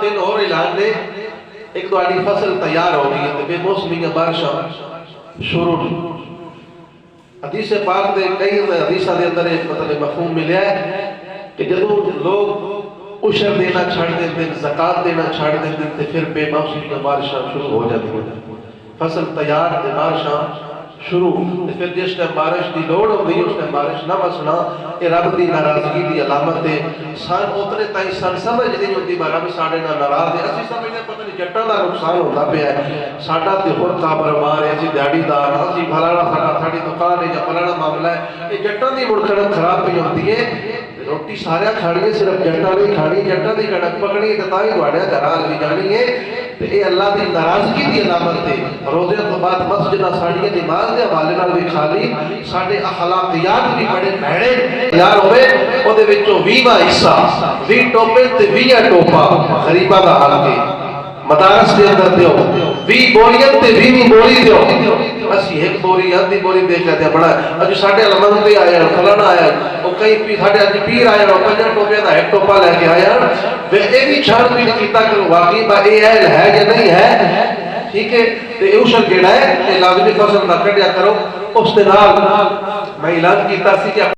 तीन और ऐलान ने। एक तुम्हारी फसल तैयार हो गई है, बेमौसमी बारिशां शुरू। हदीस पाक दे कई हदीसां दे अंदर एक मतलब मफहूम मिलया है कि जदों लोग उशर देना छड़ देते, ज़कात देना छड़ देते, तो फिर बेमौसमी बारिशां शुरू हो जाती हैं। फसल तैयार ते बारिशां शुरू, तो फिर जिस टाइम बारिश की लोड़ होती है उस टाइम बारिश ना वसना, ये रब की नाराजगी की अलामत है। सन उतने ताई सन समझ नहीं होती रब साढ़े नाल नाराज है। असं समझते पता नहीं जट्टां का नुकसान होता पिया है, साडा ते हुण कारोबार है, असं दिहाड़ीदार हाँ, असं फलाना साडी दुकान है या फलाना मामला है, ये जट्टां की मुड़ कणक खराब पई होती है। रोटी सारे खानी है, सिर्फ जट्टां नहीं खानी, जट्टां की कणक पकनी है तो ही तुहाडे घरां भी जानी है। तो ये अल्लाह की नाराजगी की अलामत है। रोजे तो बाद मस्जिद साड़ियां नमाज के हवाले नाल भी खाली, साडे अखलाकियात भी बड़े भैड़े तैयार होवे। ओदे विचों 20वां हिस्सा 20 टोपे ते 20 टोपा गरीबां दा हक है। मदारस के अंदर दियो 20 बोरियां ते 20 बोरी दियो। असि एक बोरी आधी बोरी दे के बड़ा अज साडे अलमंद ते आया फलाना आया, ओ कई पी साडे अज पीर आया, 5 टोपियां दा एक टोपा लेके आया। वे ए भी छान भी कीता करो वाकई बा ए है या नहीं है, ठीक है। ते उशर जेड़ा है ए लाजमी फसल ना कढया करो। उस दे नाल मैं ऐलान कीता सी कि